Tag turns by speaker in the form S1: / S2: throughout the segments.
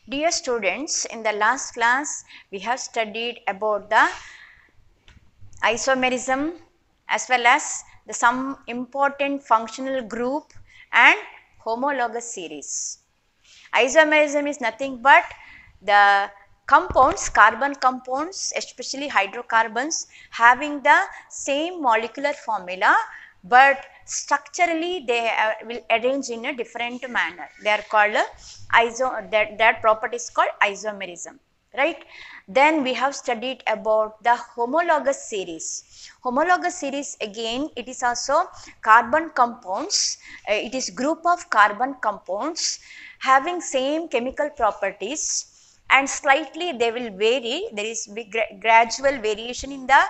S1: Dear students, in the last class we have studied about the isomerism as well as some important functional group and homologous series. Isomerism is nothing but the compounds, carbon compounds, especially hydrocarbons, having the same molecular formula, but structurally they will arrange in a different manner. They are called that property is called isomerism, right? Then we have studied about the homologous series. Homologous series, again it is also carbon compounds. It is group of carbon compounds having same chemical properties and slightly they will vary. There is big gradual variation in the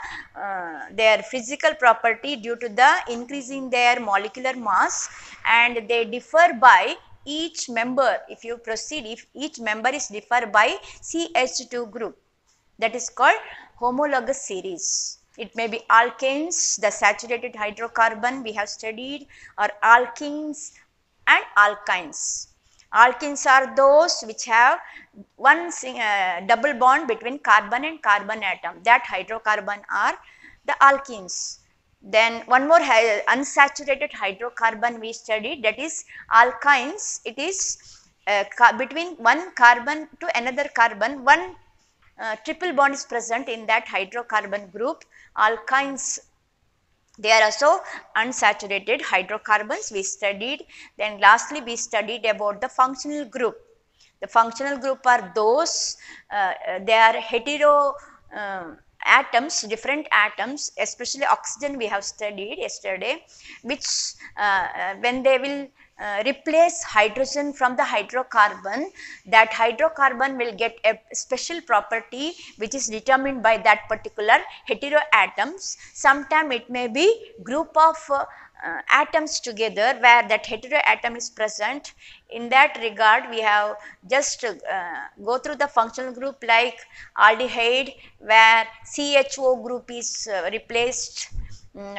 S1: their physical property due to the increase in their molecular mass, and they differ by each member. If you proceed, if each member is differ by CH2 group, that is called homologous series. It may be alkanes, the saturated hydrocarbon we have studied, or alkenes and alkynes. Alkenes are those which have one double bond between carbon and carbon atom. That hydrocarbon are the alkenes. Then one more unsaturated hydrocarbon we studied, that is alkynes. It is between one carbon to another carbon, one triple bond is present in that hydrocarbon group. Alkynes, they are also unsaturated hydrocarbons we studied. Then lastly we studied about the functional group. The functional group are those, they are hetero atoms, different atoms, especially oxygen we have studied yesterday, which when they will replace hydrogen from the hydrocarbon, that hydrocarbon will get a special property which is determined by that particular hetero atoms. Sometime it may be group of atoms together where that hetero atom is present. In that regard we have just go through the functional group like aldehyde, where CHO group is replaced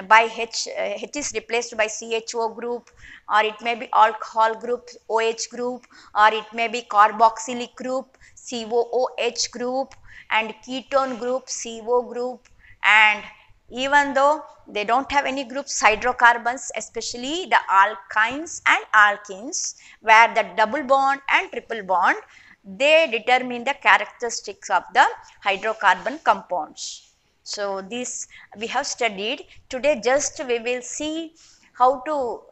S1: by H is replaced by CHO group, or it may be alcohol group OH group, or it may be carboxylic group COOH group, and ketone group CO group. And even though they do not have any groups, hydrocarbons, especially the alkynes and alkenes, where the double bond and triple bond, they determine the characteristics of the hydrocarbon compounds. So this we have studied. Today just we will see how to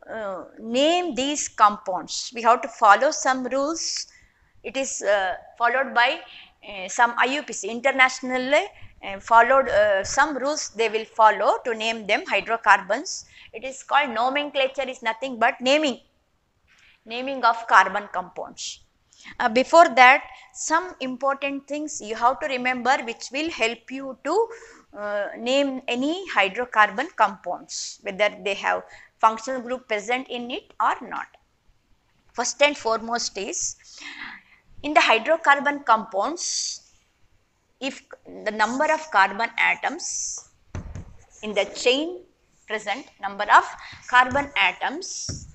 S1: name these compounds. We have to follow some rules. It is followed by some IUPAC, internationally followed some rules they will follow to name them hydrocarbons. It is called nomenclature, is nothing but naming of carbon compounds. Before that, some important things you have to remember which will help you to name any hydrocarbon compounds, whether they have functional group present in it or not. First and foremost is, in the hydrocarbon compounds, if the number of carbon atoms in the chain present, number of carbon atoms,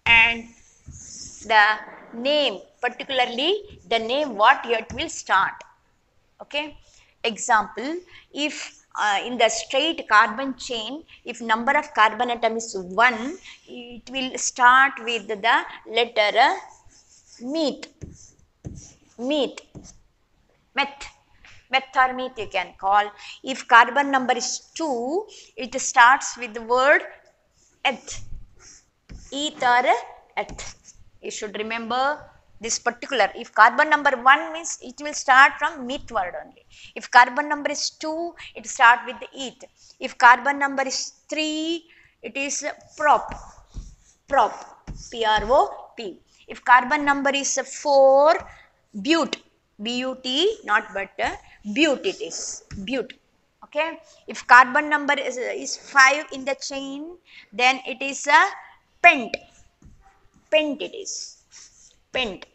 S1: and the name, particularly the name what it will start. Okay. Example, if in the straight carbon chain, if number of carbon atom is 1, it will start with the letter meth or meth you can call. If carbon number is 2, it starts with the word eth or eth. You should remember this particular. If carbon number 1 means it will start from meth word only. If carbon number is 2, it start with the eth. If carbon number is 3, it is prop, P-R-O-P. If carbon number is 4, but, B-U-T, not but, but it is, but. Okay. If carbon number is 5 in the chain, then it is a pent it is, pent.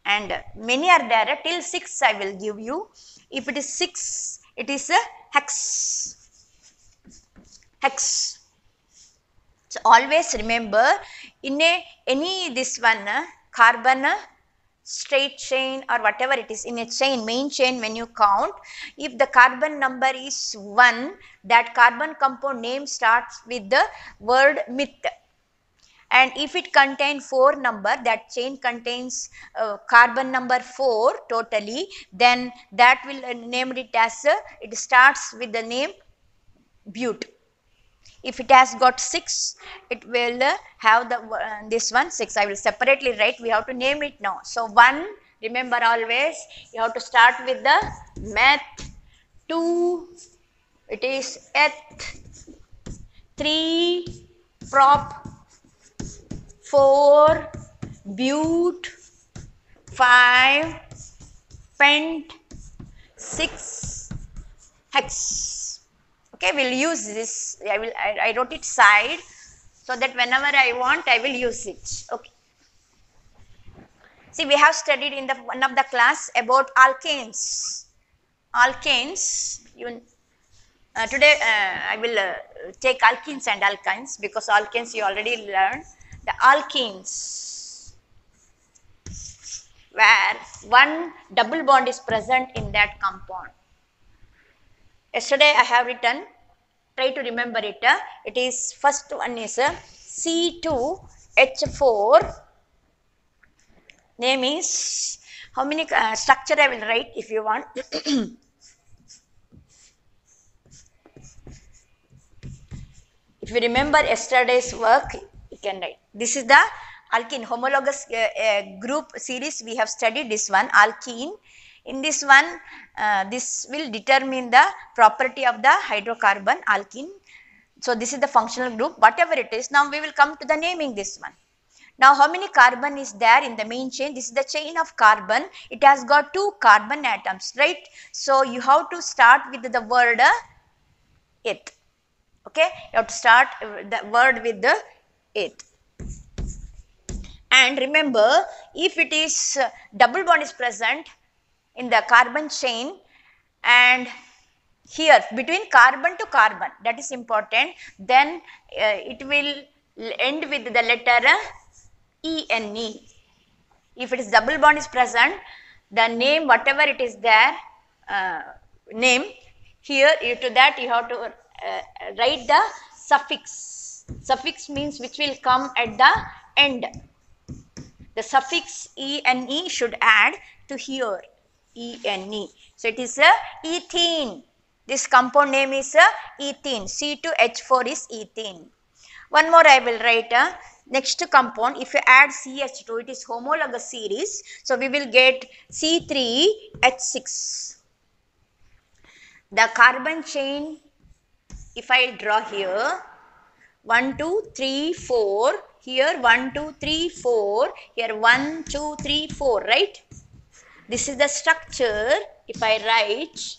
S1: And many are there, till 6 I will give you. If it is 6, it is a hex. So always remember, in any this one carbon straight chain or whatever it is, in a chain, main chain, when you count, if the carbon number is 1, that carbon compound name starts with the word meth. And if it contains 4 number, that chain contains carbon number 4 totally, then that will name it as it starts with the name but. If it has got 6, it will have the this one 6. I will separately write. We have to name it now. So 1, remember always you have to start with the meth. 2, it is eth. 3, prop. 4, but. 5, pent. 6, hex. Okay, we'll use this. I wrote it side so that whenever I want, I will use it. Okay. See, we have studied in the one of the class about alkanes. Alkanes. Even today I will take alkenes and alkynes, because alkanes you already learned. The alkenes, where one double bond is present in that compound. Yesterday I have written, try to remember it. It is first one is C2H4. Name is, how many structure I will write if you want. If you remember yesterday's work, you can write. This is the alkene homologous group series. We have studied this one, alkene. In this one, this will determine the property of the hydrocarbon alkene. So this is the functional group, whatever it is. Now we will come to the naming this one. Now how many carbon is there in the main chain? This is the chain of carbon. It has got 2 carbon atoms, right? So you have to start with the word eth. Okay, you have to start the word with the eth. And remember, if it is double bond is present in the carbon chain, and here between carbon to carbon, that is important, then it will end with the letter ENE. If it is double bond is present, the name whatever it is there, name, here to that you have to write the suffix. Suffix means which will come at the end. The suffix ENE should add to here. ENE. So it is ethene. This compound name is ethene. C2H4 is ethene. One more I will write. Next compound, if you add CH2, it is homologous series. So we will get C3H6. The carbon chain, if I draw here, 1, 2, 3, 4. Here 1, 2, 3, 4. Here 1, 2, 3, 4. Right? This is the structure. If I write,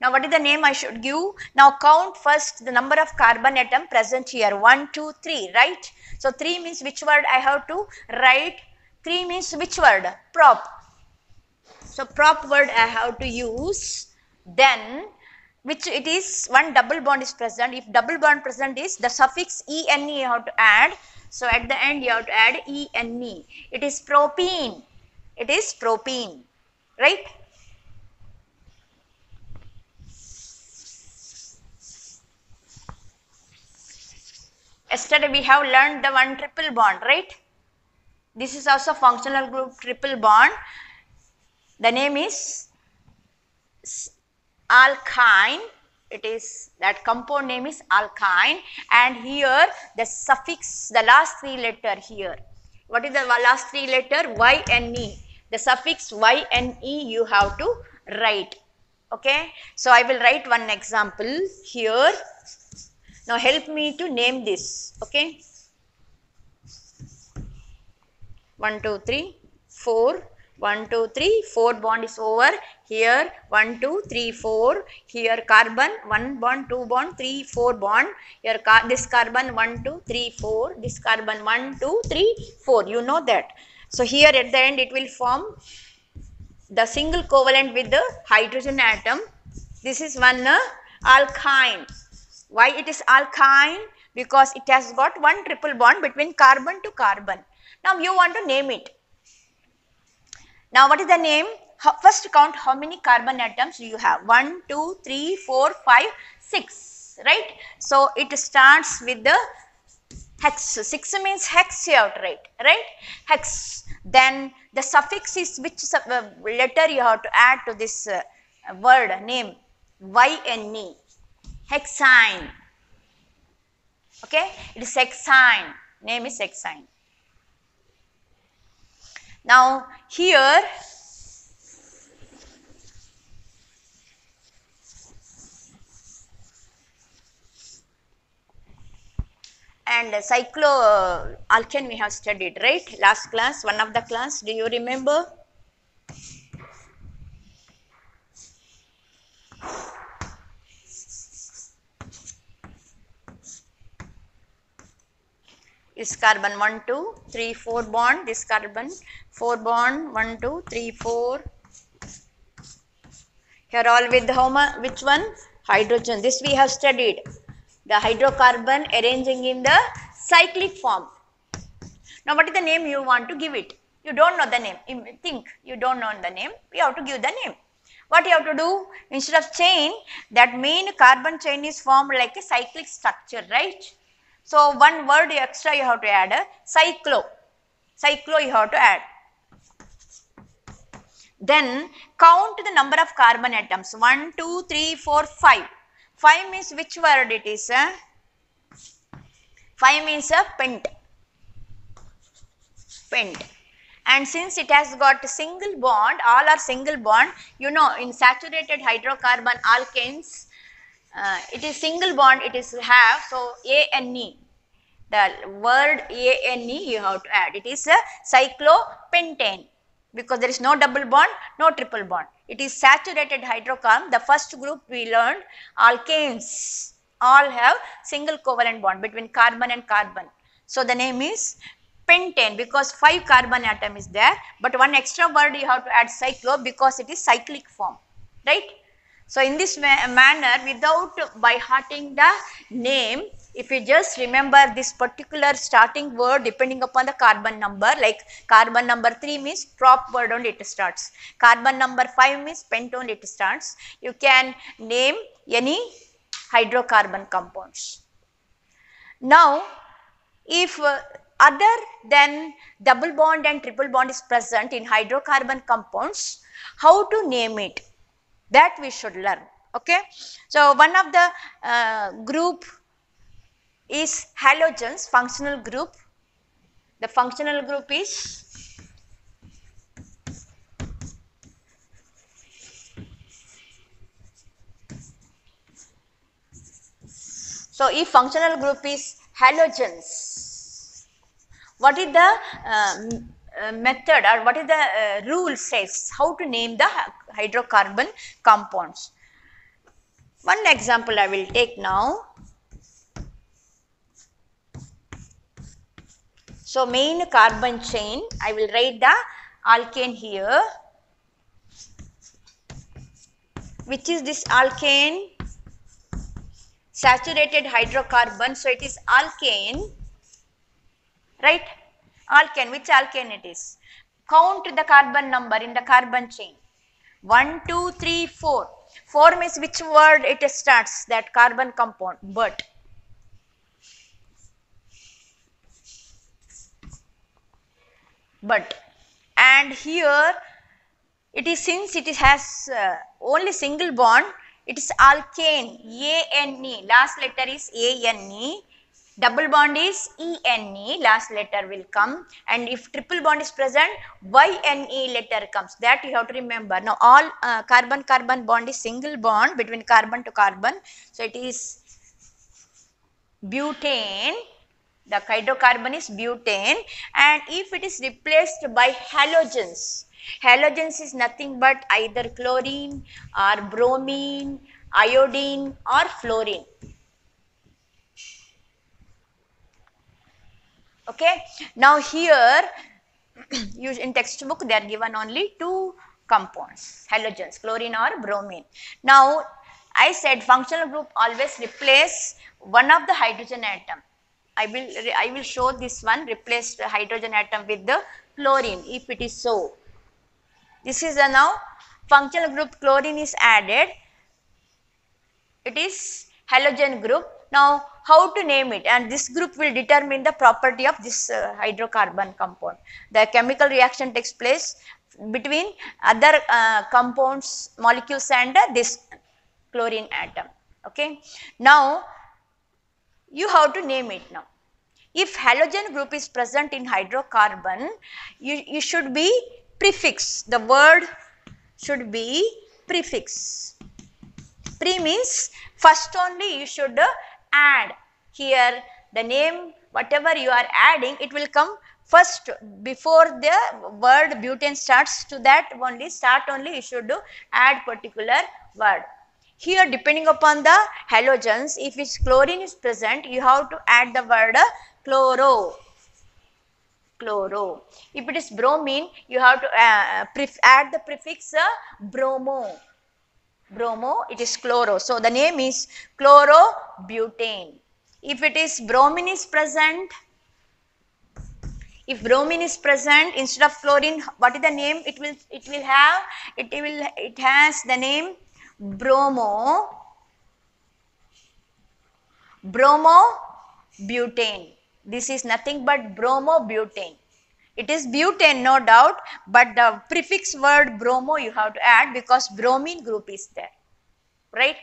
S1: now what is the name I should give? Now count first the number of carbon atom present here. 1, 2, 3, right? So 3 means which word I have to write? 3 means which word? Prop. So prop word I have to use. Then which it is, one double bond is present. If double bond present is, the suffix ENE you have to add. So at the end you have to add ENE. It is propene. It is propene, right? Yesterday we have learned the one triple bond, right? This is also functional group triple bond. The name is alkyne. It is, that compound name is alkyne, and here the suffix, the last 3 letter here. What is the last 3 letter? YNE. The suffix YNE you have to write. Okay. So I will write one example here. Now help me to name this. Okay. 1, 2, 3, 4. 1, 2, 3, 4 bond is over. Here 1, 2, 3, 4. Here carbon 1 bond, 2 bond, 3, 4 bond. Here this carbon 1, 2, 3, 4. This carbon 1, 2, 3, 4. You know that. So here at the end it will form the single covalent with the hydrogen atom. This is one alkyne. Why it is alkyne? because it has got one triple bond between carbon to carbon. Now you want to name it. Now what is the name? First count how many carbon atoms do you have. 1, 2, 3, 4, 5, 6, right? So it starts with the hex. 6 means hex you have to write, right? Hex. Then the suffix is which letter you have to add to this word name. YNE. Hexane. Okay? It is hexane. Name is hexane. Now here and cycloalkane we have studied, right? Last class, one of the class, do you remember? This carbon 1, 2, 3, 4 bond, this carbon 4 bond, 1, 2, 3, 4. Here all with which one? Hydrogen. This we have studied. The hydrocarbon arranging in the cyclic form. Now what is the name you want to give it? You don't know the name. You think you don't know the name. You have to give the name. What you have to do? Instead of chain, that main carbon chain is formed like a cyclic structure, right? So one word extra you have to add, cyclo. Cyclo you have to add. Then count the number of carbon atoms. 1, 2, 3, 4, 5. 5 means which word it is? 5 means a pent. Pent. And since it has got a single bond, all are single bond, you know in saturated hydrocarbon alkanes, it is single bond, it is have, so ANE, the word ANE you have to add, it is a cyclopentane, because there is no double bond, no triple bond. It is saturated hydrocarbon. The first group we learned, alkanes, all have single covalent bond between carbon and carbon. So the name is pentane because 5 carbon atom is there, but one extra word you have to add cyclo because it is cyclic form, right? So in this manner, without by hearting the name, if you just remember this particular starting word depending upon the carbon number, like carbon number 3 means prop word only it starts, carbon number 5 means pent only it starts, you can name any hydrocarbon compounds. Now if other than double bond and triple bond is present in hydrocarbon compounds, how to name it? That we should learn. Okay. So one of the group is halogens, functional group. The functional group is so if functional group is halogens, what is the method or what is the rule says how to name the hydrocarbon compounds? One example I will take now. So main carbon chain, I will write the alkane here. Which is this alkane? Saturated hydrocarbon, so it is alkane, right? Alkane, which alkane it is? Count the carbon number in the carbon chain. 1, 2, 3, 4. 4 means which word it starts, that carbon compound, but. But. And here, it is since it has only single bond, it is alkane, A-N-E, last letter is A-N-E, double bond is E-N-E, last letter will come, and if triple bond is present, Y-N-E letter comes, that you have to remember. Now all carbon-carbon bond is single bond between carbon to carbon, so it is butane, the hydrocarbon is butane, and if it is replaced by halogens, halogens is nothing but either chlorine or bromine, iodine or fluorine. Okay. Now here in textbook they are given only 2 compounds, halogens, chlorine or bromine. Now I said functional group always replace one of the hydrogen atom. I will show this one replaced hydrogen atom with the chlorine if it is so. This is a now functional group chlorine is added. It is halogen group. Now how to name it, and this group will determine the property of this hydrocarbon compound. The chemical reaction takes place between other compounds molecules and this chlorine atom. Okay. Now you have to name it now. If halogen group is present in hydrocarbon, you should be prefix. The word should be prefix. Pre means first only you should add. Here the name whatever you are adding, it will come first before the word butane starts. To that only start only you should add particular word. Here depending upon the halogens, if its chlorine is present, you have to add the word chloro. Chloro. If it is bromine, you have to add the prefix bromo. Bromo, it is chloro. So the name is chlorobutane. If it is bromine is present, if bromine is present instead of chlorine, what is the name? It has the name bromobutane. This is nothing but bromobutane. It is butane, no doubt, but the prefix word bromo you have to add because bromine group is there, right?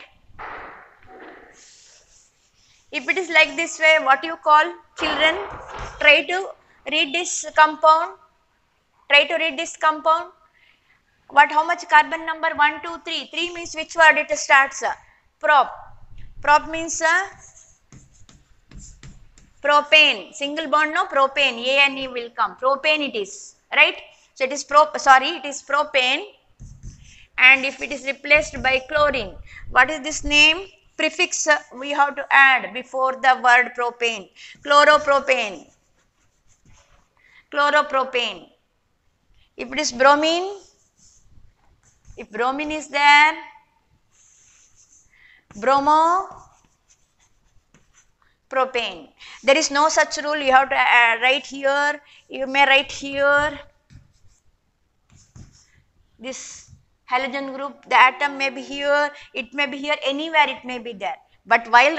S1: If it is like this way, what you call? Children, try to read this compound. Try to read this compound. What? How much carbon number? 1, 2, 3. 3 means which word it starts? Prop. Prop means propane. Single bond, no, propane. A and E will come. Propane it is, right? So it is it is propane. And if it is replaced by chlorine, what is this name? Prefix we have to add before the word propane. Chloropropane. Chloropropane. If it is bromine, if bromine is there, bromopropane. There is no such rule. You have to write here. You may write here. This halogen group, the atom may be here. It may be here. Anywhere it may be there. But while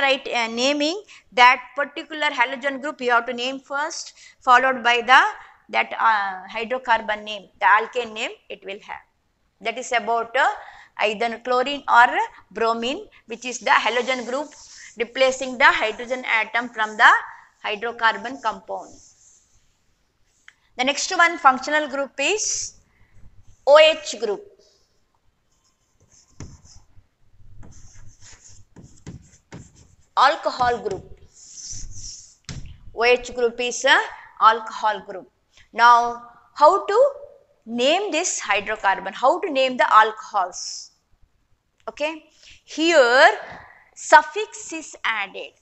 S1: naming that particular halogen group, you have to name first, followed by that hydrocarbon name, the alkane name it will have. That is about either chlorine or bromine, which is the halogen group replacing the hydrogen atom from the hydrocarbon compound. The next one functional group is OH group. Alcohol group. OH group is a alcohol group. Now, how to name this hydrocarbon? How to name the alcohols? Okay. Here, suffix is added.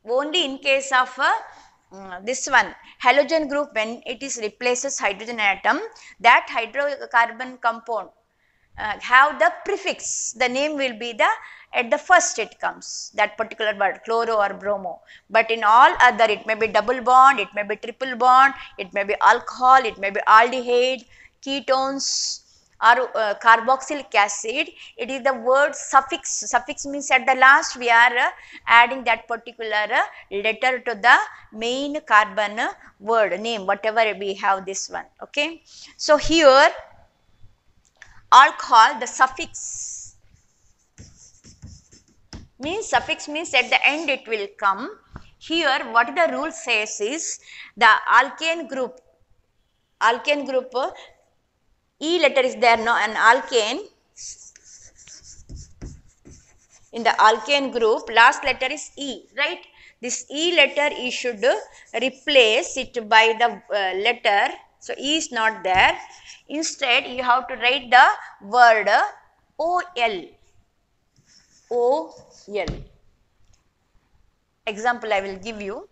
S1: Only in case of this one, halogen group, when it is replaces hydrogen atom, that hydrocarbon compound have the prefix. The name will be at the first it comes, that particular word, chloro or bromo. But in all other, it may be double bond, it may be triple bond, it may be alcohol, it may be aldehyde, ketones or carboxylic acid. It is the word suffix. Suffix means at the last we are adding that particular letter to the main carbon word name, whatever we have this one. Okay. So here alcohol, the suffix means at the end it will come. Here what the rule says is the alkane group E letter is there, no, an alkane. In the alkane group last letter is E, right? This E letter you should replace it by the letter. So E is not there. Instead you have to write the word OL. OL. Example I will give you.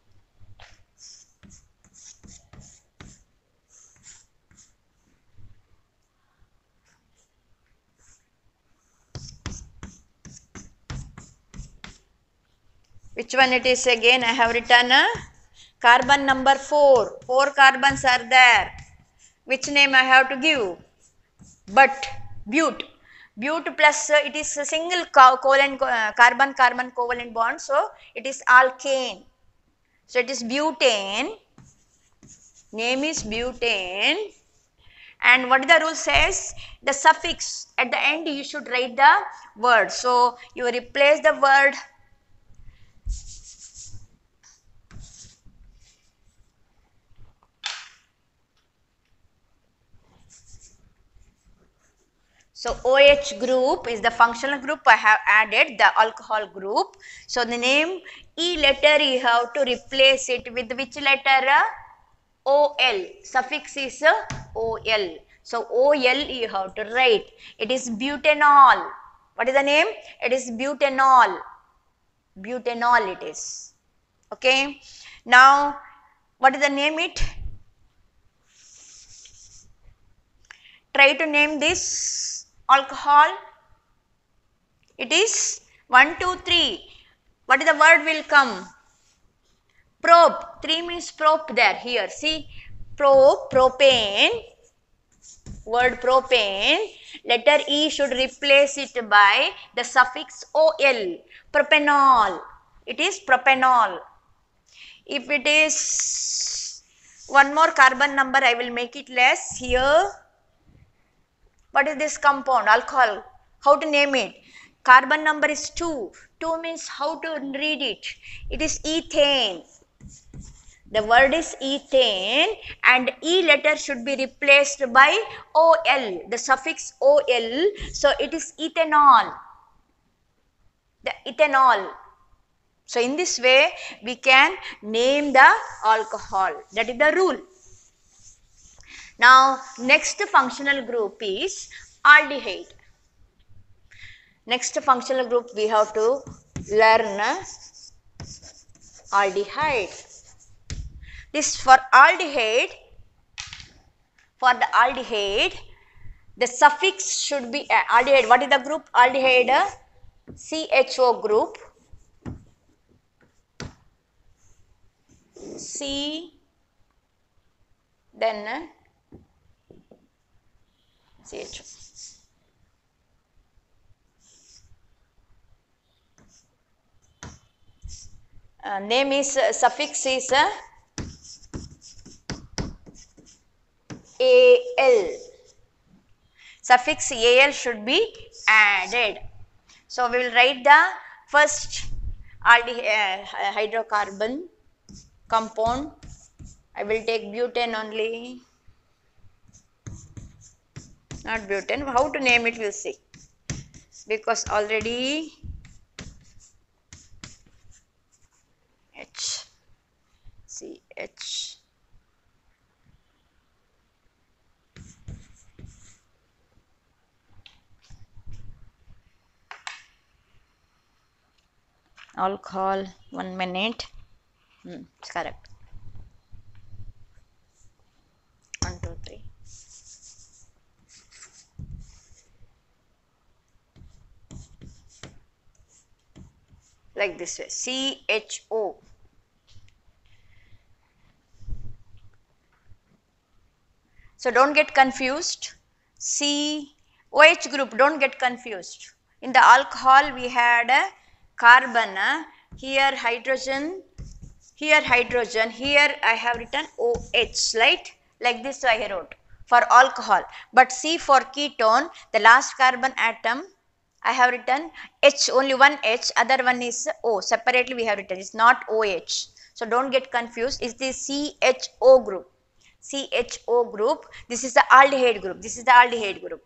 S1: Which one it is again? I have written carbon number 4. 4 carbons are there. Which name I have to give? But but plus it is a single carbon covalent bond, so it is alkane. So it is butane. Name is butane. And what the rule says? The suffix at the end you should write the word. So you replace the word so OH group is the functional group. I have added the alcohol group. So the name E letter you have to replace it with which letter? OL. Suffix is OL. So OL you have to write. It is butanol. What is the name? It is butanol. Butanol it is. Okay. Now what is the name it? Try to name this alcohol. It is 1, 2, 3. What is the word will come? Probe. 3 means probe there. Here. See. Probe. Propane. Word propane. Letter E should replace it by the suffix OL. Propanol. It is propanol. If it is one more carbon number, I will make it less here. What is this compound? Alcohol. How to name it? Carbon number is 2. 2 means how to read it? It is ethane. The word is ethane and E letter should be replaced by OL. The suffix OL. So it is ethanol. The ethanol. So in this way we can name the alcohol. That is the rule. Now next functional group is aldehyde. Next functional group we have to learn aldehyde. This for aldehyde. For the aldehyde, the suffix should be aldehyde. What is the group? Aldehyde CHO group. C then CHO. Name is suffix is AL. Suffix AL should be added. So we will write the first hydrocarbon compound. I will take butane only. Not butane. How to name it? We'll see. Because already CH. Alcohol. 1 minute. It's correct. 1, 2, 3. Like this way. CHO. So don't get confused. OH group, don't get confused. In the alcohol we had a carbon, here hydrogen, here I have written OH, right? Like this I wrote for alcohol. But see, for ketone, the last carbon atom I have written H, only one H, other one is O. Separately we have written, it's not OH. So don't get confused, it's the CHO group. CHO group, this is the aldehyde group, this is the aldehyde group.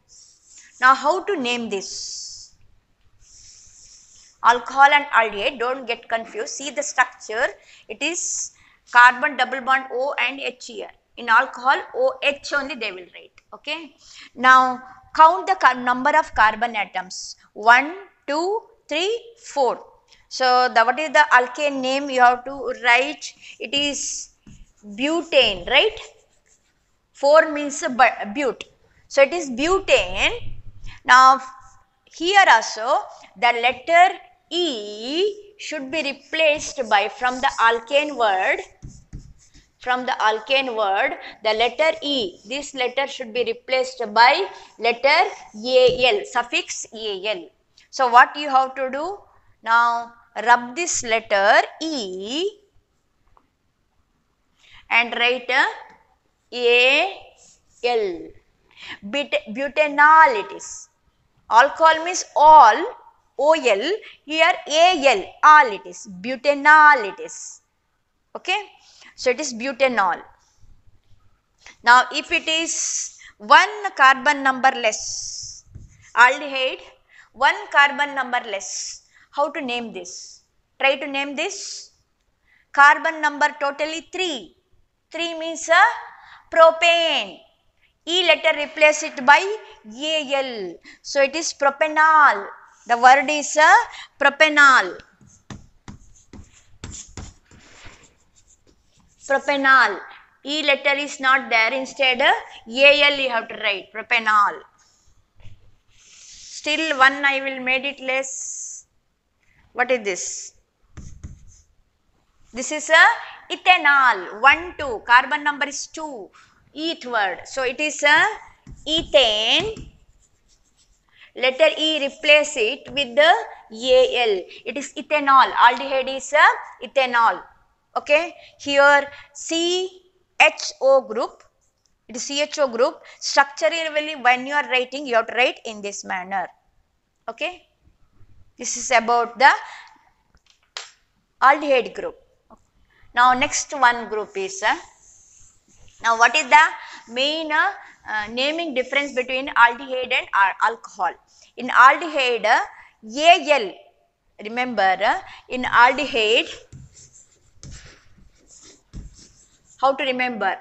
S1: Now how to name this? Alcohol and aldehyde, don't get confused. See the structure, it is carbon double bond O and H here. In alcohol, OH only they will write. Okay. Now count the number of carbon atoms. 1, 2, 3, 4. So the what is the alkane name you have to write? It is butane, right? 4 means but. So it is butane. Now here also the letter E should be replaced by, from the alkane word, the letter E. This letter should be replaced by letter Al, suffix Al. So what you have to do? Now rub this letter E and write Al. Butanol it is. Alcohol means all, OL, here AL, all it is. Butanol it is. Okay. So it is butanol. Now if it is one carbon number less, aldehyde, one carbon number less, how to name this? Try to name this. Carbon number totally 3. 3 means propane. E letter replace it by Al. So it is propanol. The word is propanol. Propanol. E letter is not there. Instead Al you have to write propanol. Still one I will made it less. What is this? This is ethanol. 1, 2. Carbon number is 2. Eth word. So it is ethane. Letter E replace it with the Al. It is ethanol. Aldehyde is ethanol. Okay. Here CHO group. It is CHO group. Structurally when you are writing, you have to write in this manner. Okay. This is about the aldehyde group. Now next one group is now what is the main naming difference between aldehyde and alcohol? In aldehyde, Al, remember in aldehyde, how to remember?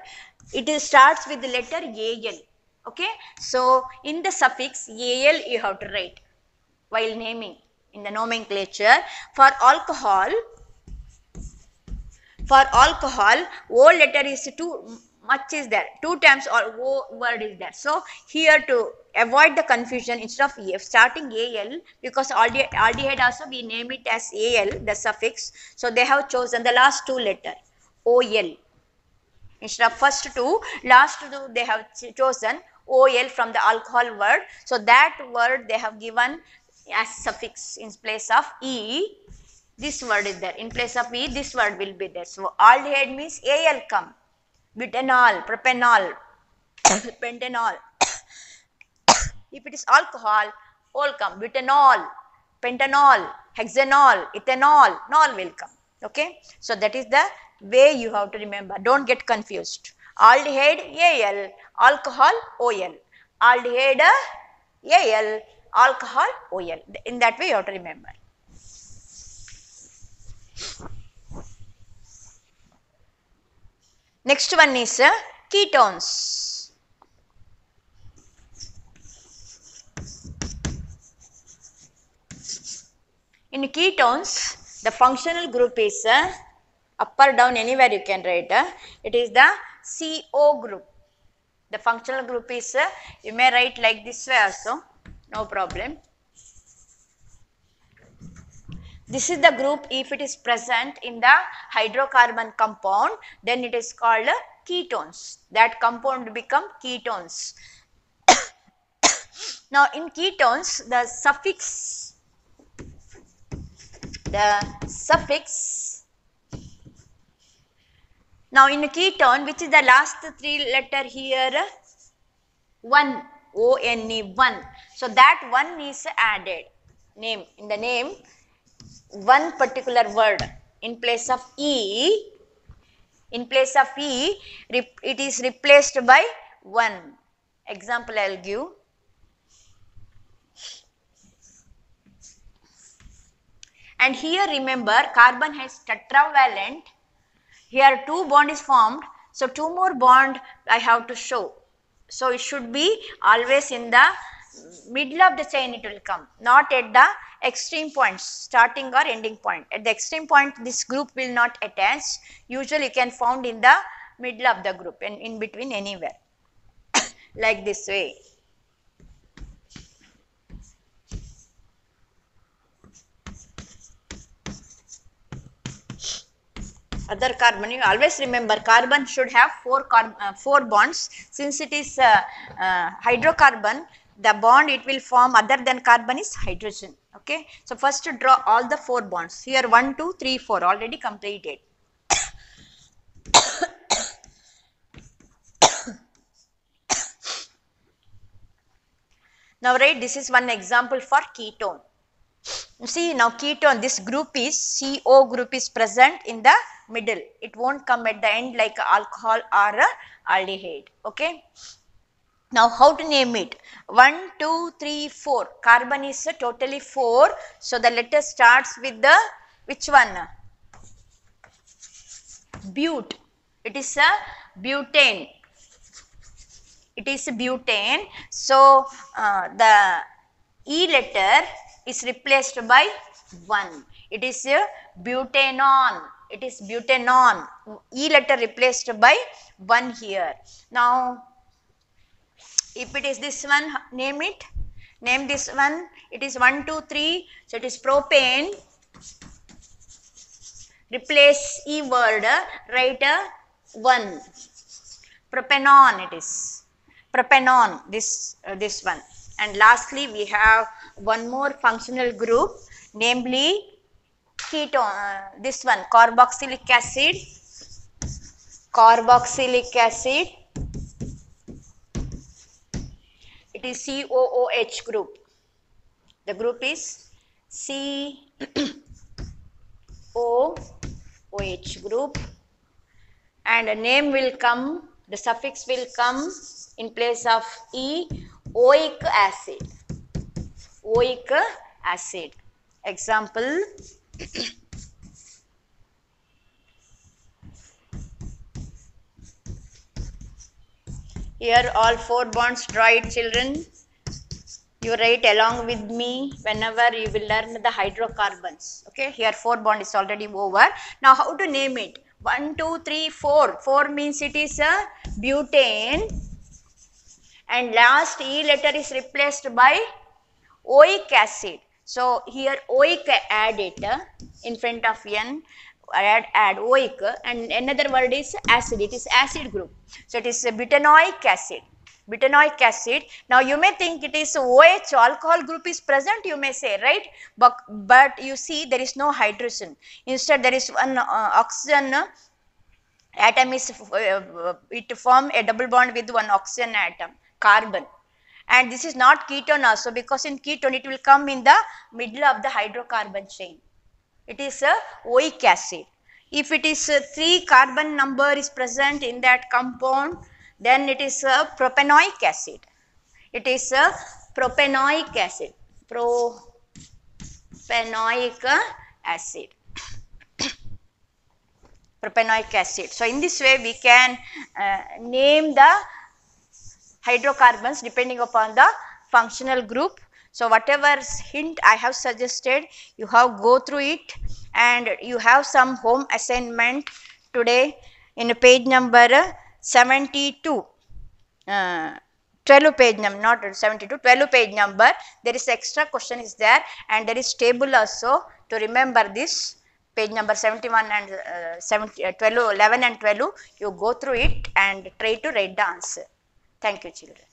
S1: It starts with the letter Al. Okay. So in the suffix Al you have to write while naming in the nomenclature. For alcohol, O letter is too much is there. 2 times O word is there. So here to avoid the confusion, instead of starting Al, because aldehyde also we name it as Al, the suffix. So they have chosen the last 2 letter OL. Instead of first 2, last 2 they have chosen OL from the alcohol word. So that word they have given as suffix in place of E. This word is there. In place of E, this word will be there. So aldehyde means Al come. Butanol, propanol, pentanol. If it is alcohol, all come. Butanol, pentanol, hexanol, ethanol, nol will come. Okay. So that is the way you have to remember. Don't get confused. Aldehyde Al, alcohol OL. Aldehyde Al, alcohol OL. In that way you have to remember. Next one is ketones. In ketones, the functional group is up or down, anywhere you can write. It is the CO group. The functional group is, you may write like this way also, no problem. This is the group if it is present in the hydrocarbon compound, then it is called ketones. That compound become ketones. Now in ketones, the suffix, now in a ketone, which is the last 3 letter here, 1, O-N-E, 1. So that 1 is added, name, in the name, one particular word in place of E. In place of E, it is replaced by 1. Example I will give. And here remember, carbon has tetravalent. Here 2 bond is formed. So 2 more bond I have to show. So it should be always in the middle of the chain it will come, not at the extreme points, starting or ending point. At the extreme point this group will not attach. Usually you can found in the middle of the group and in between anywhere. Like this way. other carbon. You always remember carbon should have four bonds. Since it is hydrocarbon, the bond it will form other than carbon is hydrogen. Okay. So first to draw all the 4 bonds. Here 1, 2, 3, 4 already completed. Now write, this is one example for ketone. You see now ketone, this group is CO group is present in the middle. It won't come at the end like alcohol or aldehyde. Okay. Now how to name it? 1, 2, 3, 4. Carbon is totally 4. So the letter starts with the which one? Bute. It is a butane. It is butane. So the E letter is replaced by 1. It is butanon. It is butanon. E letter replaced by 1 here. Now if it is this one, name it. Name this one. It is 1, 2, 3. So it is propane. Replace E word. Write 1. Propanon it is. Propanon, this one. And lastly, we have one more functional group, namely ketone. This one, carboxylic acid. Carboxylic acid. It is COOH group. The group is COOH group, and a name will come. The suffix will come in place of E, oic acid. Oic acid. Example. Here all 4 bonds, draw it children. You write along with me whenever you will learn the hydrocarbons. Okay, here 4 bond is already over. Now how to name it? 1, 2, 3, 4. 4 means it is a butane, and last E letter is replaced by oic acid. So here oic, add it in front of N, add oic, and another word is acid. It is acid group. So it is a butanoic acid. Butanoic acid. Now you may think it is OH, alcohol group is present, you may say, right? But you see there is no hydrogen. Instead there is one oxygen atom is it form a double bond with one oxygen atom, carbon. And this is not ketone also, because in ketone it will come in the middle of the hydrocarbon chain. It is a oic acid. If it is 3 carbon number is present in that compound, then it is a propanoic acid. It is a propanoic acid. Propanoic acid. Propanoic acid. So in this way we can name the hydrocarbons depending upon the functional group. So whatever hint I have suggested, you have go through it, and you have some home assignment today in page number 72. 12 page number, not 72, 12 page number. There is extra question is there, and there is table also to remember this. Page number 71 and 11 and 12, you go through it and try to write the answer. Thank you children.